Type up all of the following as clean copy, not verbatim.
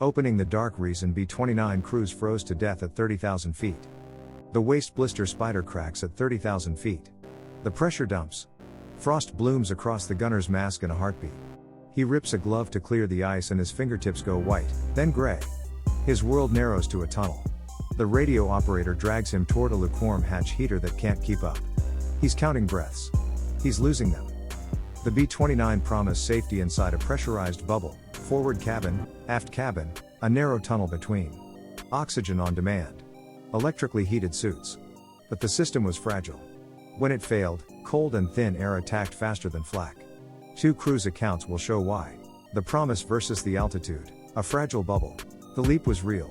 Opening the dark reason B-29 crews froze to death at 30,000 feet. The waste blister spider cracks at 30,000 feet. The pressure dumps. Frost blooms across the gunner's mask in a heartbeat. He rips a glove to clear the ice and his fingertips go white, then gray. His world narrows to a tunnel. The radio operator drags him toward a lukewarm hatch heater that can't keep up. He's counting breaths. He's losing them. The B-29 promised safety inside a pressurized bubble, forward cabin, aft cabin, a narrow tunnel between. Oxygen on demand. Electrically heated suits. But the system was fragile. When it failed, cold and thin air attacked faster than flak. 2 crews' accounts will show why. The promise versus the altitude, a fragile bubble. The leap was real.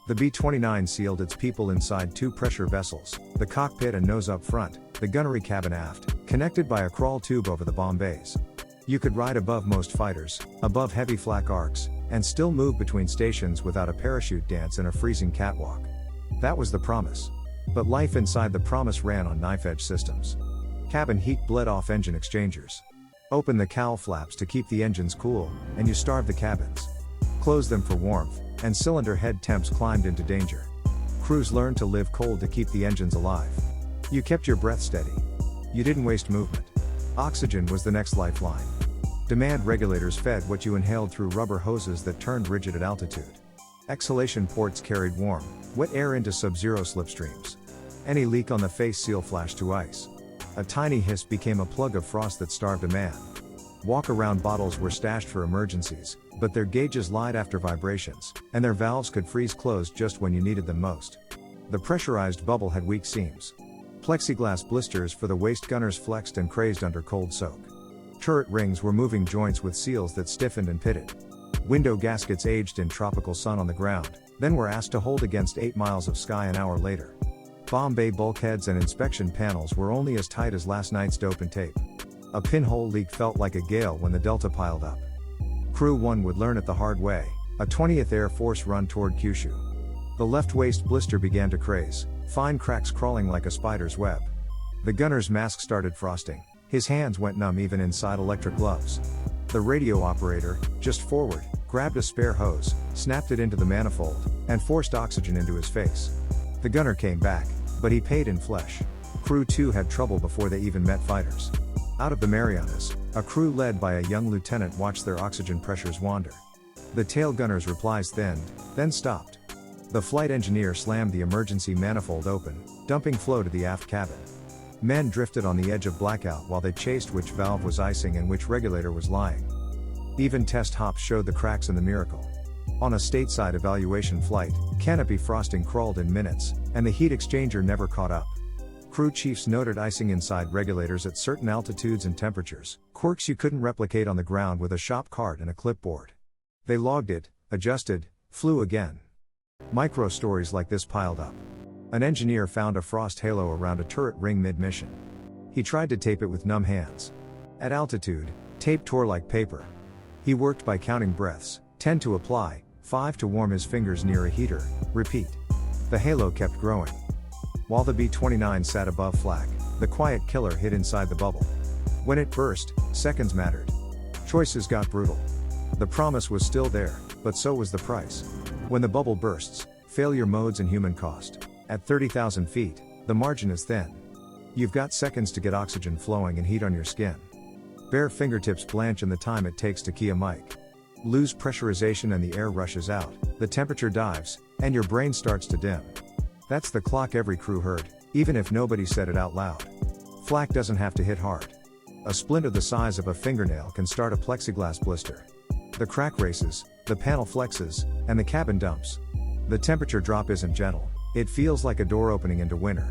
The B-29 sealed its people inside 2 pressure vessels, the cockpit and nose up front, the gunnery cabin aft, connected by a crawl tube over the bomb bays. You could ride above most fighters, above heavy flak arcs, and still move between stations without a parachute dance and a freezing catwalk. That was the promise. But life inside the promise ran on knife-edge systems. Cabin heat bled off engine exchangers. Open the cowl flaps to keep the engines cool, and you starve the cabins. Close them for warmth, and cylinder head temps climbed into danger. Crews learned to live cold to keep the engines alive. You kept your breath steady. You didn't waste movement. Oxygen was the next lifeline. Demand regulators fed what you inhaled through rubber hoses that turned rigid at altitude. Exhalation ports carried warm, wet air into sub-zero slipstreams. Any leak on the face seal flashed to ice. A tiny hiss became a plug of frost that starved a man. Walk-around bottles were stashed for emergencies, but their gauges lied after vibrations, and their valves could freeze closed just when you needed them most. The pressurized bubble had weak seams. Plexiglass blisters for the waste gunners flexed and crazed under cold soak. Turret rings were moving joints with seals that stiffened and pitted. Window gaskets aged in tropical sun on the ground, then were asked to hold against 8 miles of sky an hour later. Bomb bay bulkheads and inspection panels were only as tight as last night's dope and tape. A pinhole leak felt like a gale when the Delta piled up. Crew 1 would learn it the hard way, a 20th Air Force run toward Kyushu. The left waist blister began to craze, fine cracks crawling like a spider's web. The gunner's mask started frosting, his hands went numb even inside electric gloves. The radio operator, just forward, grabbed a spare hose, snapped it into the manifold, and forced oxygen into his face. The gunner came back, but he paid in flesh. Crew 2 had trouble before they even met fighters. Out of the Marianas, a crew led by a young lieutenant watched their oxygen pressures wander. The tail gunner's replies thinned, then stopped. The flight engineer slammed the emergency manifold open, dumping flow to the aft cabin. Men drifted on the edge of blackout while they chased which valve was icing and which regulator was lying. Even test hops showed the cracks in the miracle. On a stateside evaluation flight, canopy frosting crawled in minutes, and the heat exchanger never caught up. Crew chiefs noted icing inside regulators at certain altitudes and temperatures, quirks you couldn't replicate on the ground with a shop cart and a clipboard. They logged it, adjusted, flew again. Micro stories like this piled up. An engineer found a frost halo around a turret ring mid-mission. He tried to tape it with numb hands. At altitude, tape tore like paper. He worked by counting breaths, 10 to apply, 5 to warm his fingers near a heater, repeat. The halo kept growing. While the B-29 sat above flak, the quiet killer hid inside the bubble. When it burst, seconds mattered. Choices got brutal. The promise was still there, but so was the price. When the bubble bursts, failure modes and human cost. At 30,000 feet, the margin is thin. You've got seconds to get oxygen flowing and heat on your skin. Bare fingertips blanch in the time it takes to key a mic. Lose pressurization and the air rushes out, the temperature dives, and your brain starts to dim. That's the clock every crew heard, even if nobody said it out loud. Flak doesn't have to hit hard. A splinter the size of a fingernail can start a plexiglass blister. The crack races, the panel flexes, and the cabin dumps. The temperature drop isn't gentle, it feels like a door opening into winter.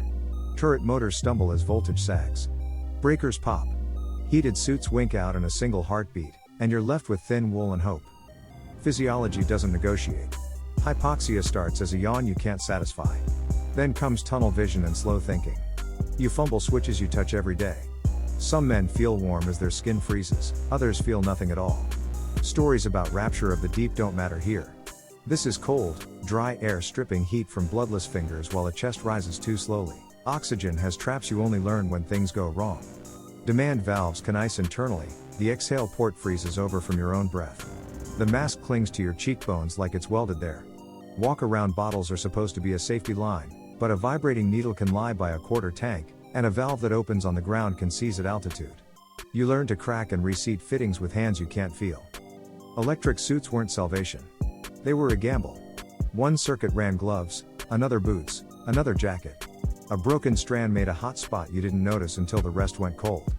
Turret motors stumble as voltage sags. Breakers pop. Heated suits wink out in a single heartbeat, and you're left with thin wool and hope. Physiology doesn't negotiate. Hypoxia starts as a yawn you can't satisfy. Then comes tunnel vision and slow thinking. You fumble switches you touch every day. Some men feel warm as their skin freezes, others feel nothing at all. Stories about rapture of the deep don't matter here. This is cold, dry air stripping heat from bloodless fingers while a chest rises too slowly. Oxygen has traps you only learn when things go wrong. Demand valves can ice internally, the exhale port freezes over from your own breath. The mask clings to your cheekbones like it's welded there. Walk-around bottles are supposed to be a safety line, but a vibrating needle can lie by a quarter tank, and a valve that opens on the ground can seize at altitude. You learn to crack and reseat fittings with hands you can't feel. Electric suits weren't salvation. They were a gamble. One circuit ran gloves, another boots, another jacket. A broken strand made a hot spot you didn't notice until the rest went cold.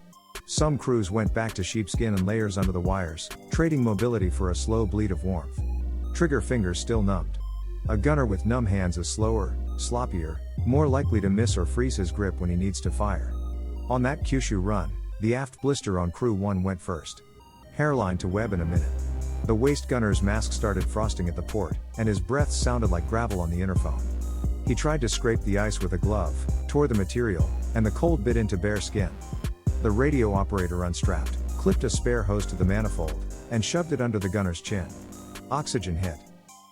Some crews went back to sheepskin and layers under the wires, trading mobility for a slow bleed of warmth. Trigger fingers still numbed. A gunner with numb hands is slower, sloppier, more likely to miss or freeze his grip when he needs to fire. On that Kyushu run, the aft blister on Crew 1 went first. Hairline to web in a minute. The waist gunner's mask started frosting at the port, and his breath sounded like gravel on the interphone. He tried to scrape the ice with a glove, tore the material, and the cold bit into bare skin. The radio operator unstrapped, clipped a spare hose to the manifold, and shoved it under the gunner's chin. Oxygen hit.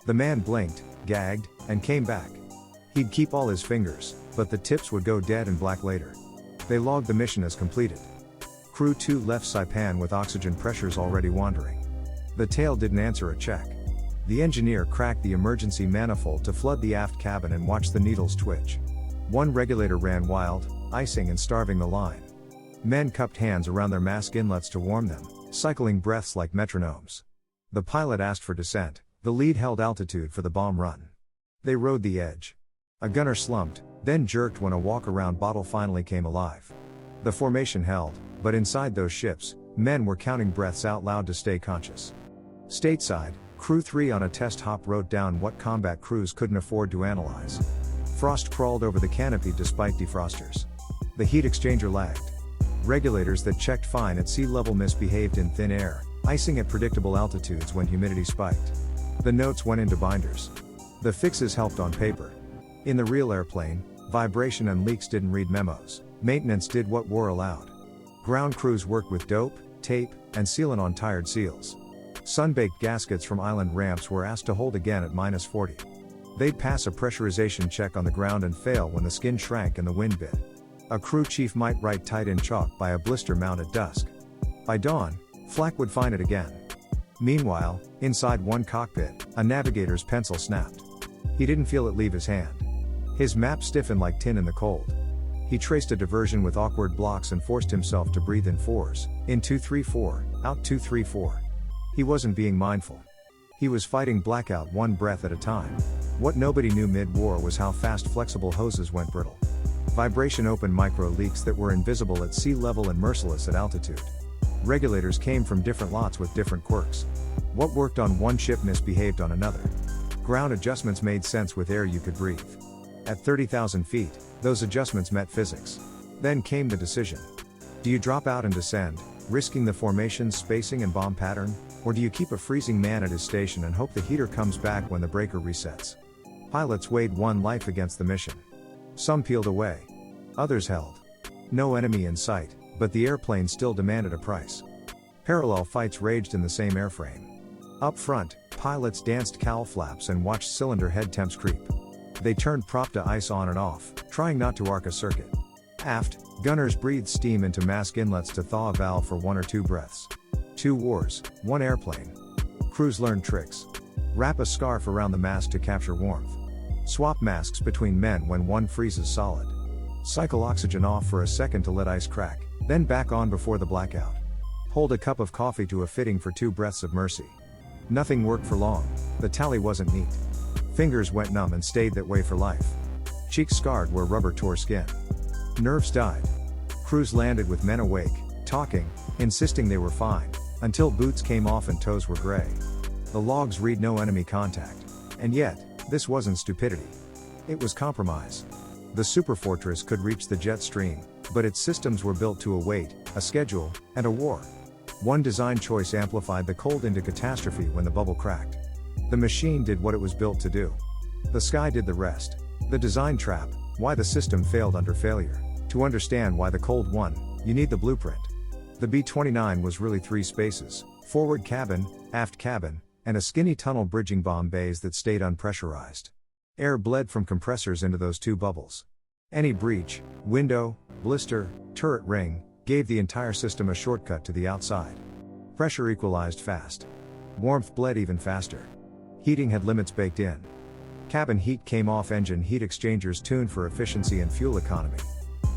The man blinked, gagged, and came back. He'd keep all his fingers, but the tips would go dead and black later. They logged the mission as completed. Crew 2 left Saipan with oxygen pressures already wandering. The tail didn't answer a check. The engineer cracked the emergency manifold to flood the aft cabin and watched the needles twitch. One regulator ran wild, icing and starving the line. Men cupped hands around their mask inlets to warm them, cycling breaths like metronomes. The pilot asked for descent, the lead held altitude for the bomb run. They rode the edge. A gunner slumped, then jerked when a walk-around bottle finally came alive. The formation held, but inside those ships, men were counting breaths out loud to stay conscious. Stateside, Crew 3 on a test hop wrote down what combat crews couldn't afford to analyze. Frost crawled over the canopy despite defrosters. The heat exchanger lagged. Regulators that checked fine at sea level misbehaved in thin air, icing at predictable altitudes when humidity spiked. The notes went into binders. The fixes helped on paper. In the real airplane, vibration and leaks didn't read memos. Maintenance did what war allowed. Ground crews worked with dope, tape, and sealant on tired seals. Sun-baked gaskets from island ramps were asked to hold again at -40. They'd pass a pressurization check on the ground and fail when the skin shrank and the wind bit. A crew chief might write tight in chalk by a blister mount at dusk. By dawn, flak would find it again. Meanwhile, inside one cockpit, a navigator's pencil snapped. He didn't feel it leave his hand. His map stiffened like tin in the cold. He traced a diversion with awkward blocks and forced himself to breathe in fours, in 2-3-4, out 2-3-4. He wasn't being mindful. He was fighting blackout one breath at a time. What nobody knew mid-war was how fast flexible hoses went brittle. Vibration opened micro leaks that were invisible at sea level and merciless at altitude. Regulators came from different lots with different quirks. What worked on one ship misbehaved on another. Ground adjustments made sense with air you could breathe. At 30,000 feet, those adjustments met physics. Then came the decision. Do you drop out and descend, risking the formation's spacing and bomb pattern, or do you keep a freezing man at his station and hope the heater comes back when the breaker resets? Pilots weighed one life against the mission. Some peeled away. Others held. No enemy in sight, but the airplane still demanded a price. Parallel fights raged in the same airframe. Up front, pilots danced cowl flaps and watched cylinder head temps creep. They turned prop to ice on and off, trying not to arc a circuit. Aft, gunners breathed steam into mask inlets to thaw a valve for 1 or 2 breaths. 2 wars, 1 airplane. Crews learned tricks. Wrap a scarf around the mask to capture warmth. Swap masks between men when one freezes solid. Cycle oxygen off for a second to let ice crack, then back on before the blackout. Hold a cup of coffee to a fitting for 2 breaths of mercy. Nothing worked for long. The tally wasn't neat. Fingers went numb and stayed that way for life. Cheeks scarred where rubber tore skin. Nerves died. Crews landed with men awake, talking, insisting they were fine, until boots came off and toes were gray. The logs read no enemy contact. And yet, this wasn't stupidity. It was compromise. The superfortress could reach the jet stream, but its systems were built to await a schedule, and a war. One design choice amplified the cold into catastrophe when the bubble cracked. The machine did what it was built to do. The sky did the rest. The design trap, why the system failed under failure. To understand why the cold won, you need the blueprint. The B-29 was really 3 spaces: forward cabin, aft cabin, and a skinny tunnel bridging bomb bays that stayed unpressurized. Air bled from compressors into those 2 bubbles. Any breach, window, blister, turret ring, gave the entire system a shortcut to the outside. Pressure equalized fast. Warmth bled even faster. Heating had limits baked in. Cabin heat came off engine heat exchangers tuned for efficiency and fuel economy.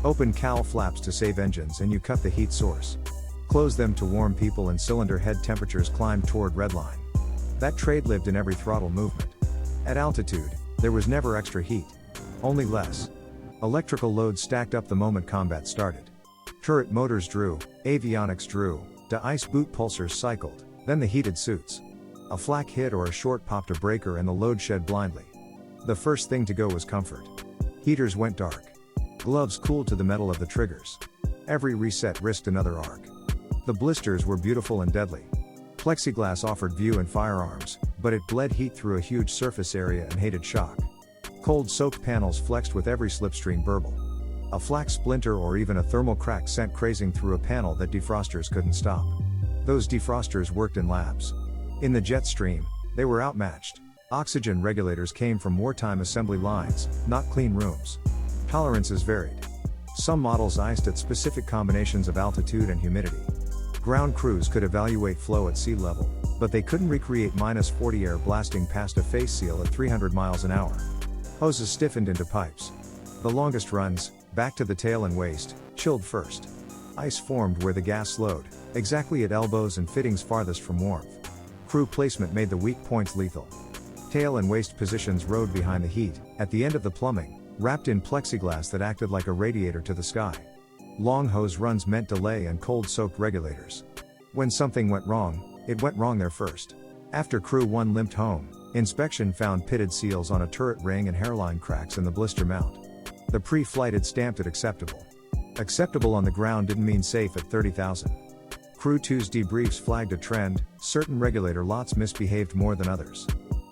Open cowl flaps to save engines and you cut the heat source. Close them to warm people and cylinder head temperatures climbed toward redline. That trade lived in every throttle movement. At altitude, there was never extra heat. Only less. Electrical loads stacked up the moment combat started. Turret motors drew, avionics drew, de-ice boot pulsers cycled, then the heated suits. A flak hit or a short popped a breaker and the load shed blindly. The first thing to go was comfort. Heaters went dark. Gloves cooled to the metal of the triggers. Every reset risked another arc. The blisters were beautiful and deadly. Plexiglass offered view and firearms, but it bled heat through a huge surface area and hated shock. Cold soaked panels flexed with every slipstream burble. A flak splinter or even a thermal crack sent crazing through a panel that defrosters couldn't stop. Those defrosters worked in labs. In the jet stream, they were outmatched. Oxygen regulators came from wartime assembly lines, not clean rooms. Tolerances varied. Some models iced at specific combinations of altitude and humidity. Ground crews could evaluate flow at sea level, but they couldn't recreate -40 air blasting past a face seal at 300 miles an hour. Hoses stiffened into pipes. The longest runs, back to the tail and waist, chilled first. Ice formed where the gas slowed, exactly at elbows and fittings farthest from warmth. Crew placement made the weak points lethal. Tail and waist positions rode behind the heat, at the end of the plumbing, wrapped in plexiglass that acted like a radiator to the sky. Long hose runs meant delay and cold-soaked regulators. When something went wrong, it went wrong there first. After Crew 1 limped home, inspection found pitted seals on a turret ring and hairline cracks in the blister mount. The pre-flight had stamped it acceptable. Acceptable on the ground didn't mean safe at 30,000. Crew 2's debriefs flagged a trend: certain regulator lots misbehaved more than others.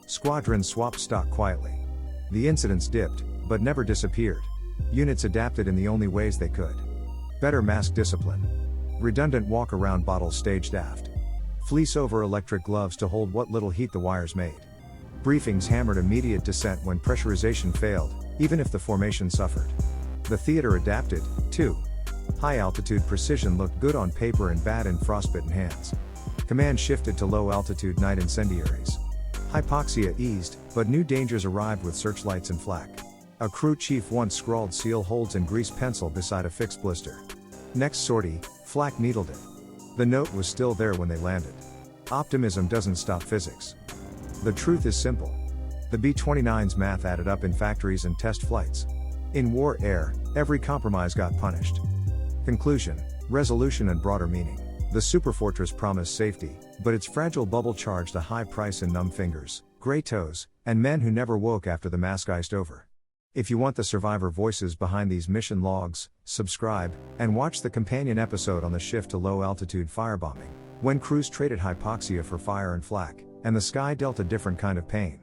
Squadrons swapped stock quietly. The incidents dipped, but never disappeared. Units adapted in the only ways they could. Better mask discipline. Redundant walk-around bottles staged aft. Fleece over electric gloves to hold what little heat the wires made. Briefings hammered immediate descent when pressurization failed, even if the formation suffered. The theater adapted, too. High-altitude precision looked good on paper and bad in frostbitten hands. Command shifted to low-altitude night incendiaries. Hypoxia eased, but new dangers arrived with searchlights and flak. A crew chief once scrawled seal holds in grease pencil beside a fixed blister. Next sortie, flak needled it. The note was still there when they landed. Optimism doesn't stop physics. The truth is simple. The B-29's math added up in factories and test flights. In war air, every compromise got punished. Conclusion, resolution and broader meaning. The Superfortress promised safety, but its fragile bubble charged a high price in numb fingers, gray toes, and men who never woke after the mask iced over. If you want the survivor voices behind these mission logs, subscribe, and watch the companion episode on the shift to low-altitude firebombing, when crews traded hypoxia for fire and flak, and the sky dealt a different kind of pain.